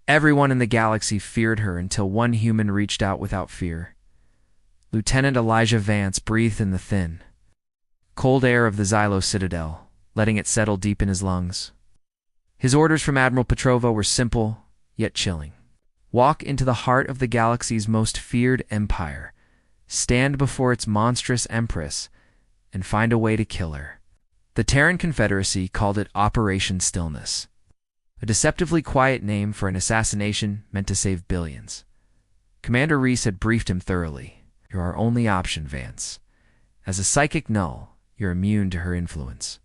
Everyone in the galaxy feared her until one human reached out without fear. Lieutenant Elijah Vance breathed in the thin, cold air of the Xylo Citadel, letting it settle deep in his lungs. His orders from Admiral Petrova were simple, yet chilling. Walk into the heart of the galaxy's most feared empire, stand before its monstrous empress, and find a way to kill her. The Terran Confederacy called it Operation Stillness, a deceptively quiet name for an assassination meant to save billions. Commander Reese had briefed him thoroughly. You're our only option, Vance. As a psychic null, you're immune to her influence.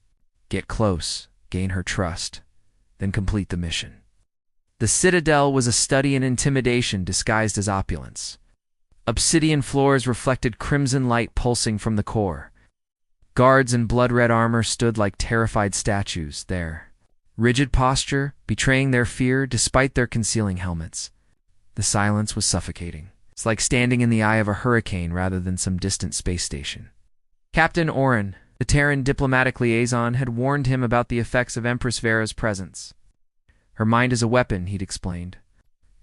Get close, gain her trust, then complete the mission. The Citadel was a study in intimidation disguised as opulence. Obsidian floors reflected crimson light pulsing from the core. Guards in blood-red armor stood like terrified statues there, rigid posture, betraying their fear despite their concealing helmets. The silence was suffocating. It's like standing in the eye of a hurricane rather than some distant space station. Captain Oren, the Terran diplomatic liaison, had warned him about the effects of Empress Vera's presence. Her mind is a weapon, he'd explained.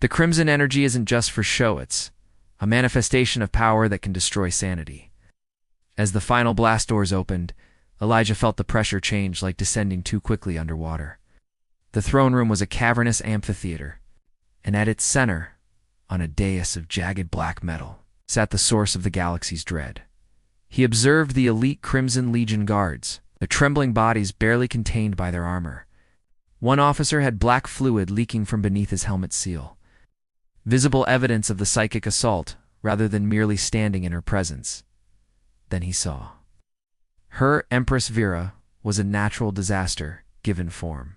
The crimson energy isn't just for show, it's a manifestation of power that can destroy sanity. As the final blast doors opened, Elijah felt the pressure change like descending too quickly underwater. The throne room was a cavernous amphitheater, and at its center, on a dais of jagged black metal, sat the source of the galaxy's dread. He observed the elite Crimson Legion guards, their trembling bodies barely contained by their armor. One officer had black fluid leaking from beneath his helmet seal, visible evidence of the psychic assault rather than merely standing in her presence. Then he saw. Her Empress Vera was a natural disaster, given form.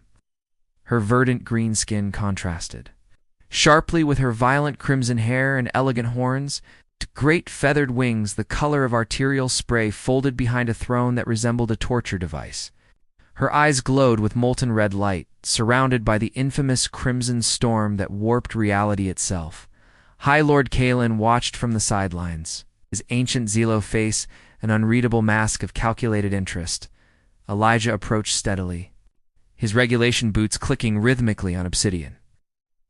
Her verdant green skin contrasted sharply with her violent crimson hair and elegant horns, great feathered wings the color of arterial spray folded behind a throne that resembled a torture device. Her eyes glowed with molten red light, surrounded by the infamous crimson storm that warped reality itself. High Lord Kalen watched from the sidelines, his ancient Xylo face an unreadable mask of calculated interest. Elijah approached steadily, his regulation boots clicking rhythmically on obsidian.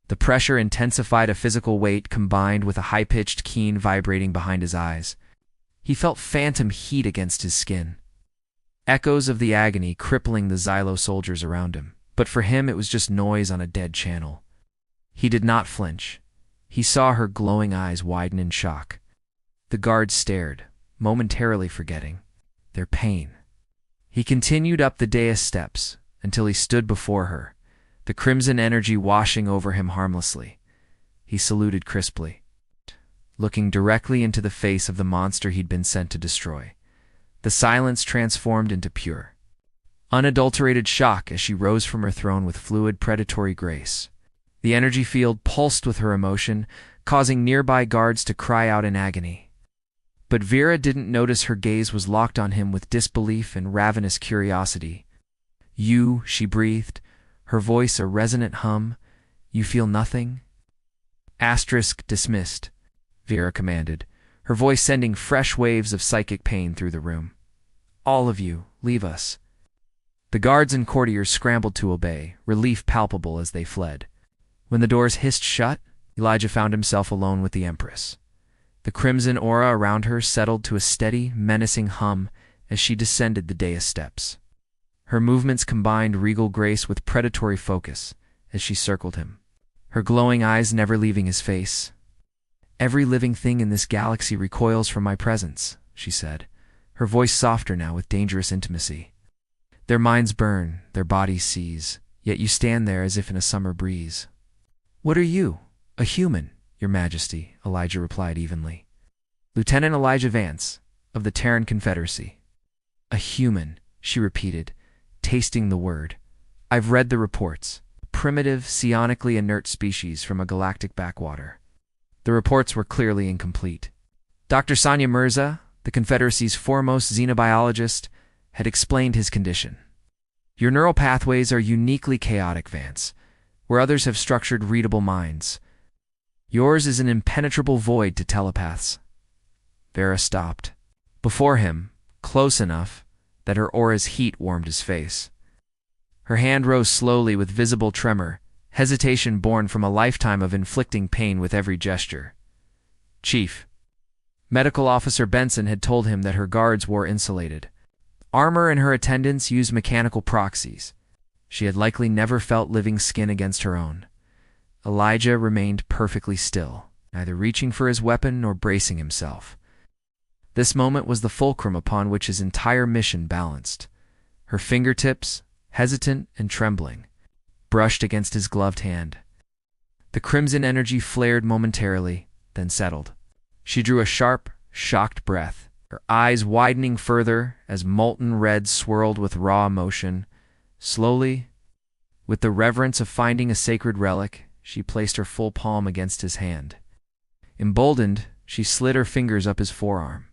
The pressure intensified a physical weight combined with a high-pitched keen vibrating behind his eyes. He felt phantom heat against his skin, echoes of the agony crippling the Xylo soldiers around him. But for him it was just noise on a dead channel. He did not flinch. He saw her glowing eyes widen in shock. The guards stared, momentarily forgetting their pain. He continued up the dais steps until he stood before her, the crimson energy washing over him harmlessly. He saluted crisply, looking directly into the face of the monster he'd been sent to destroy. The silence transformed into pure, unadulterated shock as she rose from her throne with fluid predatory grace. The energy field pulsed with her emotion, causing nearby guards to cry out in agony. But Vera didn't notice her gaze was locked on him with disbelief and ravenous curiosity. "You," she breathed, her voice a resonant hum, "you feel nothing?" Asterisk dismissed, Vera commanded, her voice sending fresh waves of psychic pain through the room. "All of you, leave us." The guards and courtiers scrambled to obey, relief palpable as they fled. When the doors hissed shut, Elijah found himself alone with the Empress. The crimson aura around her settled to a steady, menacing hum as she descended the dais steps. Her movements combined regal grace with predatory focus as she circled him, her glowing eyes never leaving his face. "Every living thing in this galaxy recoils from my presence," she said, her voice softer now with dangerous intimacy. "Their minds burn, their bodies seize, yet you stand there as if in a summer breeze." "What are you?" "A human, Your Majesty," Elijah replied evenly. "Lieutenant Elijah Vance, of the Terran Confederacy." "A human," she repeated, tasting the word. "I've read the reports. A primitive, psionically inert species from a galactic backwater." The reports were clearly incomplete. Dr. Sanya Mirza, the Confederacy's foremost xenobiologist, had explained his condition. "Your neural pathways are uniquely chaotic, Vance, where others have structured readable minds. Yours is an impenetrable void to telepaths." Vera stopped. Before him, close enough that her aura's heat warmed his face. Her hand rose slowly with visible tremor hesitation born from a lifetime of inflicting pain with every gesture. "Chief." Medical Officer Benson had told him that her guards wore insulated armor and her attendants used mechanical proxies. She had likely never felt living skin against her own. Elijah remained perfectly still, neither reaching for his weapon nor bracing himself. This moment was the fulcrum upon which his entire mission balanced. Her fingertips, hesitant and trembling, brushed against his gloved hand. The crimson energy flared momentarily, then settled. She drew a sharp, shocked breath, her eyes widening further as molten red swirled with raw emotion. Slowly, with the reverence of finding a sacred relic, she placed her full palm against his hand. Emboldened, she slid her fingers up his forearm,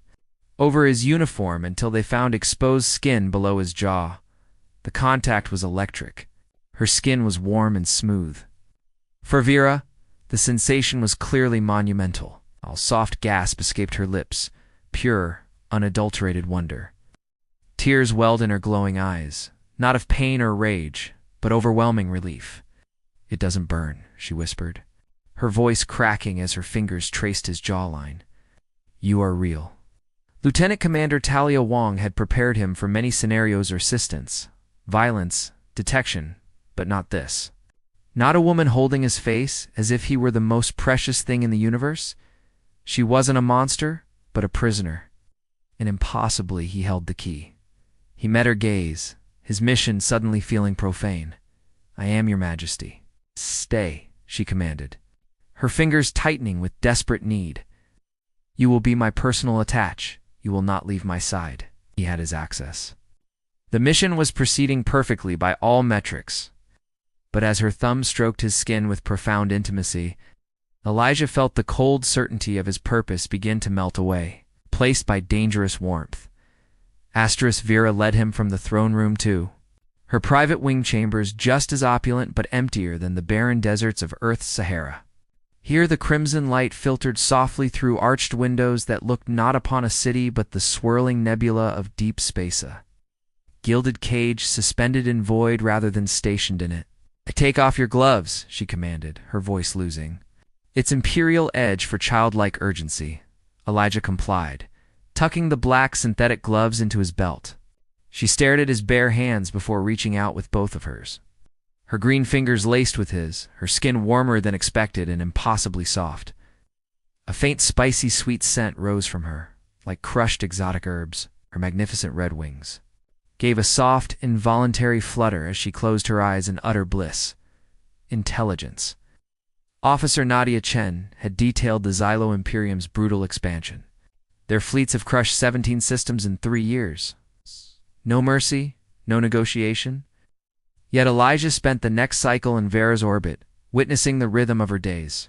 over his uniform until they found exposed skin below his jaw. The contact was electric. Her skin was warm and smooth. For Vera, the sensation was clearly monumental. A soft gasp escaped her lips, pure, unadulterated wonder. Tears welled in her glowing eyes, not of pain or rage, but overwhelming relief. "It doesn't burn," she whispered, her voice cracking as her fingers traced his jawline. "You are real." Lieutenant Commander Talia Wong had prepared him for many scenarios or assistance, violence, detection, but not this. Not a woman holding his face as if he were the most precious thing in the universe. She wasn't a monster, but a prisoner. And impossibly he held the key. He met her gaze, his mission suddenly feeling profane. "I am, Your Majesty." "Stay," she commanded, her fingers tightening with desperate need. "You will be my personal attach. You will not leave my side." He had his access. The mission was proceeding perfectly by all metrics. But as her thumb stroked his skin with profound intimacy, Elijah felt the cold certainty of his purpose begin to melt away, placed by dangerous warmth. Vera led him from the throne room too, her private wing chambers just as opulent but emptier than the barren deserts of Earth's Sahara. Here the crimson light filtered softly through arched windows that looked not upon a city but the swirling nebula of deep space. A gilded cage suspended in void rather than stationed in it. "Take off your gloves," she commanded, her voice losing its imperial edge for childlike urgency. Elijah complied, tucking the black synthetic gloves into his belt. She stared at his bare hands before reaching out with both of hers. Her green fingers laced with his, her skin warmer than expected and impossibly soft. A faint spicy sweet scent rose from her, like crushed exotic herbs. Her magnificent red wings gave a soft, involuntary flutter as she closed her eyes in utter bliss. Intelligence. Officer Nadia Chen had detailed the Xylo Imperium's brutal expansion. Their fleets have crushed 17 systems in 3 years. No mercy, no negotiation. Yet Elijah spent the next cycle in Vera's orbit, witnessing the rhythm of her days.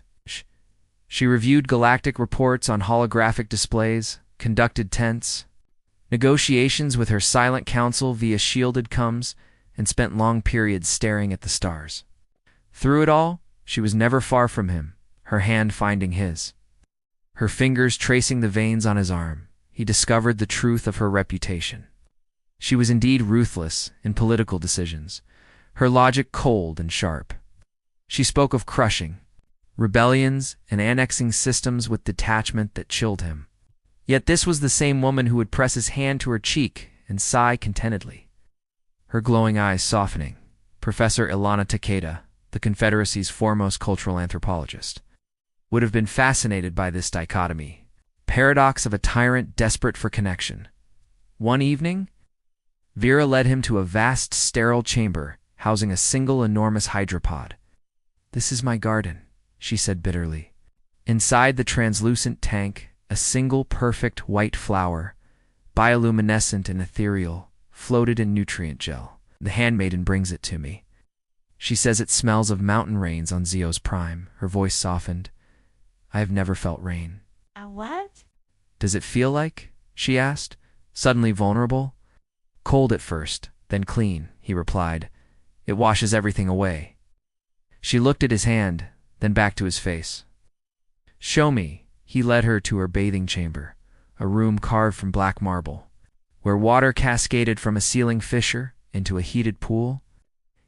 She reviewed galactic reports on holographic displays, conducted tense negotiations with her silent council via shielded comms, and spent long periods staring at the stars. Through it all, she was never far from him, her hand finding his. Her fingers tracing the veins on his arm, he discovered the truth of her reputation. She was indeed ruthless in political decisions, her logic cold and sharp. She spoke of crushing rebellions and annexing systems with detachment that chilled him. Yet this was the same woman who would press his hand to her cheek and sigh contentedly. Her glowing eyes softening. Professor Ilana Takeda, the Confederacy's foremost cultural anthropologist, would have been fascinated by this dichotomy, paradox of a tyrant desperate for connection. One evening, Vera led him to a vast sterile chamber housing a single enormous hydropod. "This is my garden," she said bitterly. Inside the translucent tank, a single perfect white flower, bioluminescent and ethereal, floated in nutrient gel. "The handmaiden brings it to me. She says it smells of mountain rains on Zeo's prime." Her voice softened. "I have never felt rain." "A what?" "Does it feel like?" she asked, suddenly vulnerable. "Cold at first, then clean," he replied. "It washes everything away." She looked at his hand, then back to his face. "Show me." He led her to her bathing chamber, a room carved from black marble, where water cascaded from a ceiling fissure into a heated pool.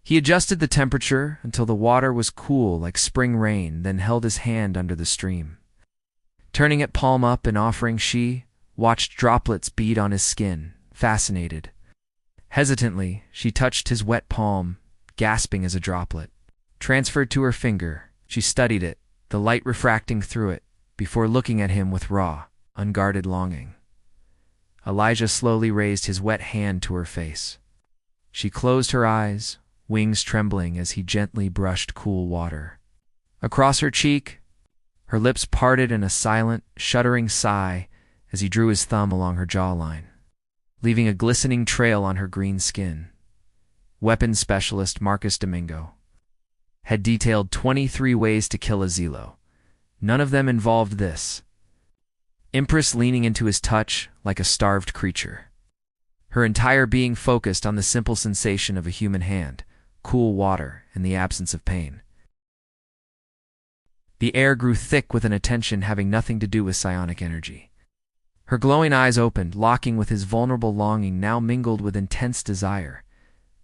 He adjusted the temperature until the water was cool like spring rain, then held his hand under the stream. Turning it palm up and offering, she watched droplets bead on his skin, fascinated. Hesitantly, she touched his wet palm, gasping as a droplet transferred to her finger. She studied it, the light refracting through it, before looking at him with raw, unguarded longing. Elijah slowly raised his wet hand to her face. She closed her eyes, wings trembling as he gently brushed cool water across her cheek. Her lips parted in a silent, shuddering sigh as he drew his thumb along her jawline, leaving a glistening trail on her green skin. Weapons specialist Marcus Domingo had detailed 23 ways to kill a Zelo. None of them involved this. Empress leaning into his touch like a starved creature, her entire being focused on the simple sensation of a human hand, cool water, and the absence of pain. The air grew thick with an attention having nothing to do with psionic energy. Her glowing eyes opened, locking with his vulnerable longing now mingled with intense desire.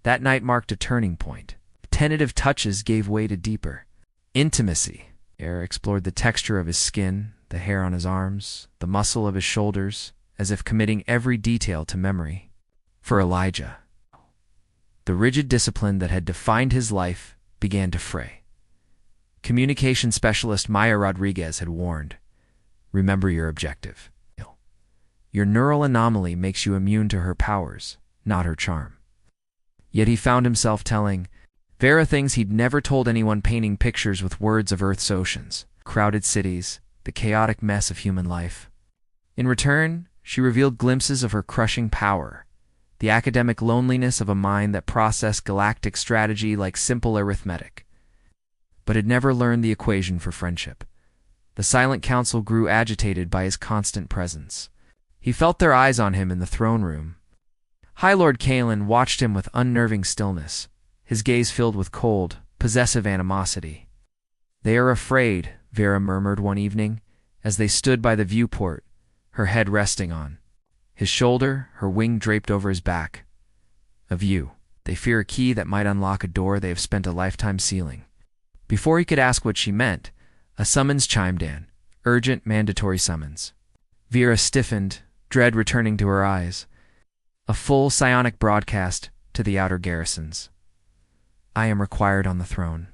That night marked a turning point. Tentative touches gave way to deeper intimacy. Air explored the texture of his skin, the hair on his arms, the muscle of his shoulders, as if committing every detail to memory. For Elijah, the rigid discipline that had defined his life began to fray. Communication specialist Maya Rodriguez had warned, "Remember your objective. Your neural anomaly makes you immune to her powers, not her charm." Yet he found himself telling Vera things he'd never told anyone, painting pictures with words of Earth's oceans, crowded cities, the chaotic mess of human life. In return, she revealed glimpses of her crushing power, the academic loneliness of a mind that processed galactic strategy like simple arithmetic, but had never learned the equation for friendship. The silent council grew agitated by his constant presence. He felt their eyes on him in the throne room. High Lord Kalen watched him with unnerving stillness, his gaze filled with cold, possessive animosity. "They are afraid," Vera murmured one evening, as they stood by the viewport, her head resting on his shoulder, her wing draped over his back. "Of you. They fear a key that might unlock a door they have spent a lifetime sealing." Before he could ask what she meant, a summons chimed in, urgent, mandatory summons. Vera stiffened, dread returning to her eyes. A full psionic broadcast to the outer garrisons. "I am required on the throne."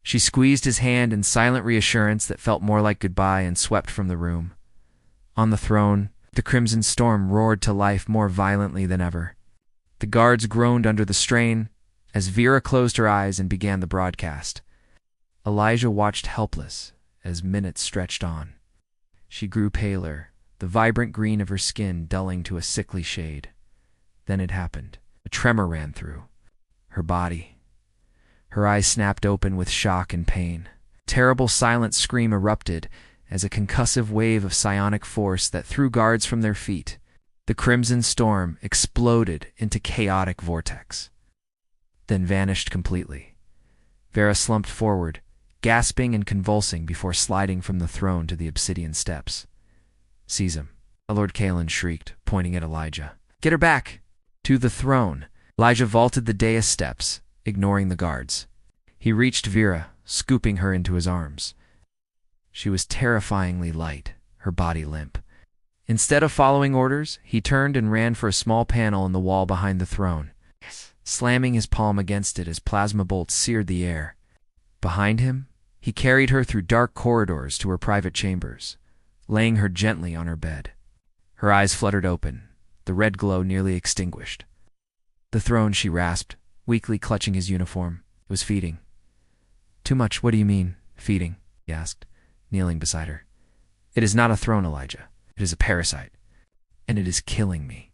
She squeezed his hand in silent reassurance that felt more like goodbye and swept from the room. On the throne, the crimson storm roared to life more violently than ever. The guards groaned under the strain as Vera closed her eyes and began the broadcast. Elijah watched helpless as minutes stretched on. She grew paler, the vibrant green of her skin dulling to a sickly shade. Then it happened. A tremor ran through her body. Her eyes snapped open with shock and pain. A terrible silent scream erupted as a concussive wave of psionic force that threw guards from their feet. The crimson storm exploded into chaotic vortex, then vanished completely. Vera slumped forward, gasping and convulsing before sliding from the throne to the obsidian steps. "Seize him," Lord Kalen shrieked, pointing at Elijah. "Get her back!" To the throne, Elijah vaulted the dais steps, ignoring the guards. He reached Vera, scooping her into his arms. She was terrifyingly light, her body limp. Instead of following orders, he turned and ran for a small panel in the wall behind the throne, slamming his palm against it as plasma bolts seared the air. Behind him, he carried her through dark corridors to her private chambers, laying her gently on her bed. Her eyes fluttered open, the red glow nearly extinguished. "The throne," she rasped, weakly clutching his uniform. It was feeding. "Too much, what do you mean, feeding?" he asked, kneeling beside her. "It is not a throne, Elijah. It is a parasite, and it is killing me."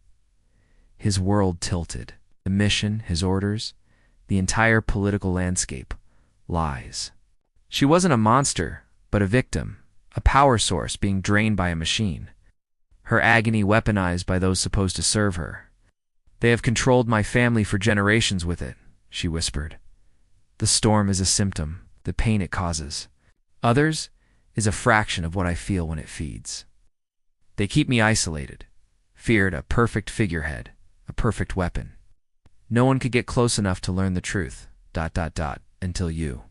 His world tilted. The mission, his orders, the entire political landscape. Lies. She wasn't a monster, but a victim, a power source being drained by a machine. Her agony weaponized by those supposed to serve her. "They have controlled my family for generations with it," she whispered. "The storm is a symptom, the pain it causes. Others is a fraction of what I feel when it feeds. They keep me isolated, feared, a perfect figurehead, a perfect weapon. No one could get close enough to learn the truth, until you.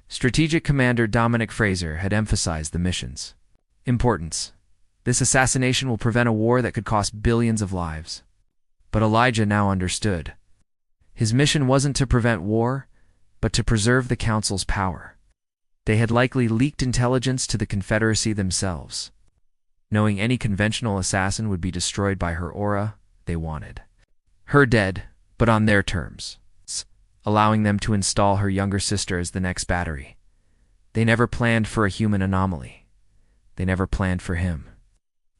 Strategic Commander Dominic Fraser had emphasized the mission's importance. This assassination will prevent a war that could cost billions of lives. But Elijah now understood. His mission wasn't to prevent war, but to preserve the Council's power. They had likely leaked intelligence to the Confederacy themselves. Knowing any conventional assassin would be destroyed by her aura, they wanted her dead, but on their terms, allowing them to install her younger sister as the next battery. They never planned for a human anomaly. They never planned for him.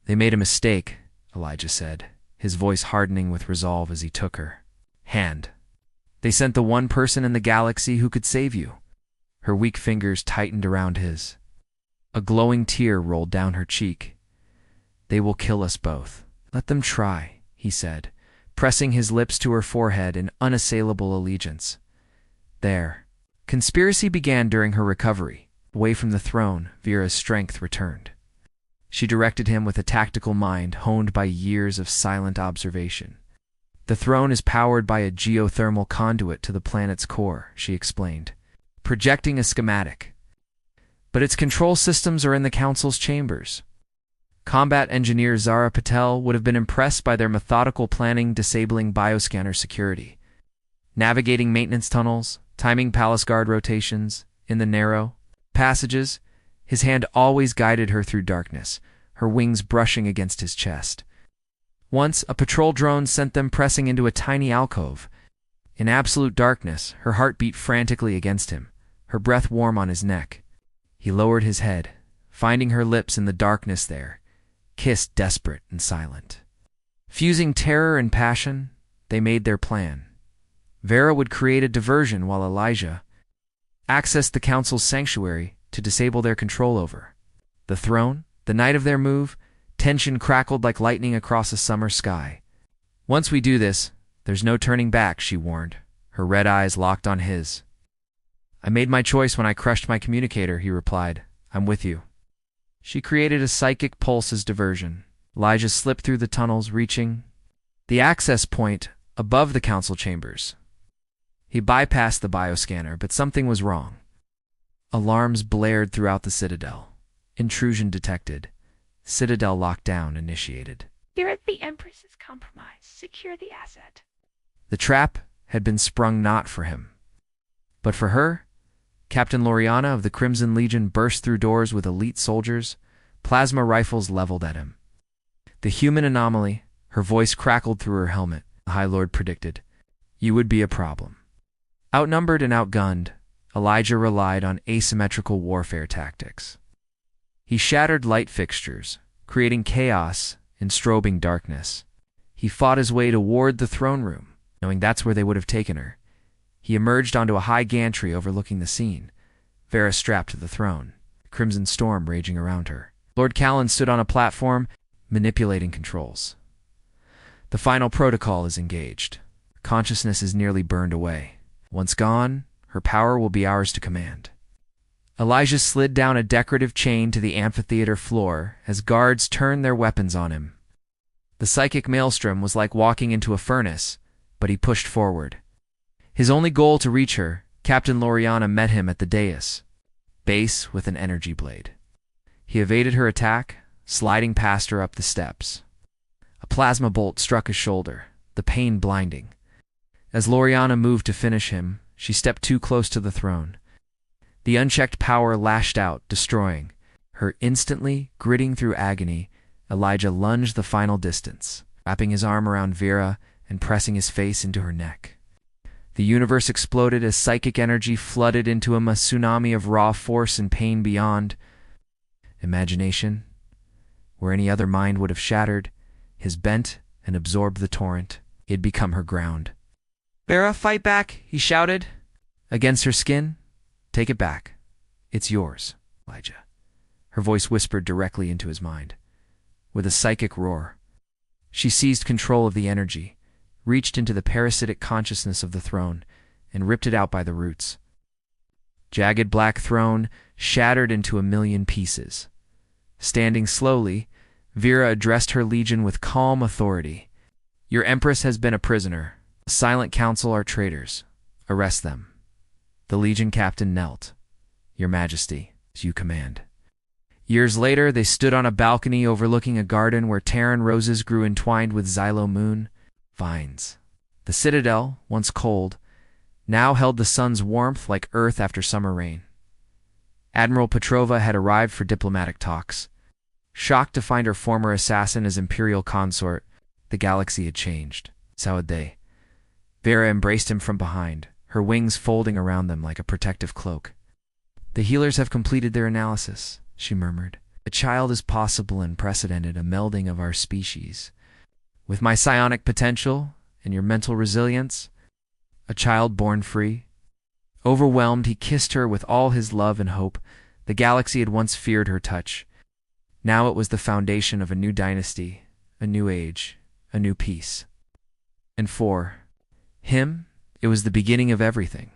They made a mistake, Elijah said, his voice hardening with resolve as he took her hand. They sent the one person in the galaxy who could save you. Her weak fingers tightened around his. A glowing tear rolled down her cheek. They will kill us both. Let them try, he said, pressing his lips to her forehead in unassailable allegiance. There. Conspiracy began during her recovery. Away from the throne, Vera's strength returned. She directed him with a tactical mind honed by years of silent observation. The throne is powered by a geothermal conduit to the planet's core, she explained, projecting a schematic. But its control systems are in the Council's chambers. Combat engineer Zara Patel would have been impressed by their methodical planning disabling bioscanner security. Navigating maintenance tunnels, timing palace guard rotations, in the narrow passages, his hand always guided her through darkness, her wings brushing against his chest. Once, a patrol drone sent them pressing into a tiny alcove. In absolute darkness, her heart beat frantically against him, her breath warm on his neck. He lowered his head, finding her lips in the darkness there, kissed desperate and silent. Fusing terror and passion, they made their plan. Vera would create a diversion while Elijah accessed the Council's sanctuary to disable their control over the throne. The night of their move, tension crackled like lightning across a summer sky. Once we do this, there's no turning back, she warned, her red eyes locked on his. I made my choice when I crushed my communicator, he replied. I'm with you. She created a psychic pulse as diversion. Elijah slipped through the tunnels, reaching the access point above the Council chambers. He bypassed the bioscanner, but something was wrong. Alarms blared throughout the Citadel. Intrusion detected. Citadel lockdown initiated. Here at the Empress is compromised. Secure the asset. The trap had been sprung not for him, but for her. Captain Loriana of the Crimson Legion burst through doors with elite soldiers, plasma rifles leveled at him. The human anomaly, her voice crackled through her helmet, the High Lord predicted. You would be a problem. Outnumbered and outgunned, Elijah relied on asymmetrical warfare tactics. He shattered light fixtures, creating chaos in strobing darkness. He fought his way toward the throne room, knowing that's where they would have taken her. He emerged onto a high gantry overlooking the scene, Vera strapped to the throne, crimson storm raging around her. Lord Callan stood on a platform, manipulating controls. The final protocol is engaged. Consciousness is nearly burned away. Once gone, her power will be ours to command. Elijah slid down a decorative chain to the amphitheater floor as guards turned their weapons on him. The psychic maelstrom was like walking into a furnace, but he pushed forward. His only goal to reach her, Captain Loriana met him at the dais, base with an energy blade. He evaded her attack, sliding past her up the steps. A plasma bolt struck his shoulder, the pain blinding. As Loriana moved to finish him, she stepped too close to the throne. The unchecked power lashed out, destroying her instantly. Gritting through agony, Elijah lunged the final distance, wrapping his arm around Vera and pressing his face into her neck. The universe exploded as psychic energy flooded into him, a tsunami of raw force and pain beyond imagination. Where any other mind would have shattered, his bent and absorbed the torrent. He had become her ground. Vera, fight back, he shouted. Against her skin, take it back. It's yours, Elijah. Her voice whispered directly into his mind. With a psychic roar, she seized control of the energy, reached into the parasitic consciousness of the throne, and ripped it out by the roots. Jagged black throne shattered into a million pieces. Standing slowly, Vera addressed her legion with calm authority. Your Empress has been a prisoner. The Silent Council are traitors. Arrest them. The Legion captain knelt. Your Majesty, as you command. Years later, they stood on a balcony overlooking a garden where Terran roses grew entwined with Xylo moon vines. The citadel, once cold, now held the sun's warmth like earth after summer rain. Admiral Petrova had arrived for diplomatic talks. Shocked to find her former assassin as imperial consort, the galaxy had changed. So had they. Vera embraced him from behind, her wings folding around them like a protective cloak. The healers have completed their analysis, she murmured. A child is possible and precedented, a melding of our species. With my psionic potential and your mental resilience, a child born free. Overwhelmed, he kissed her with all his love and hope. The galaxy had once feared her touch. Now it was the foundation of a new dynasty, a new age, a new peace. And for him, it was the beginning of everything.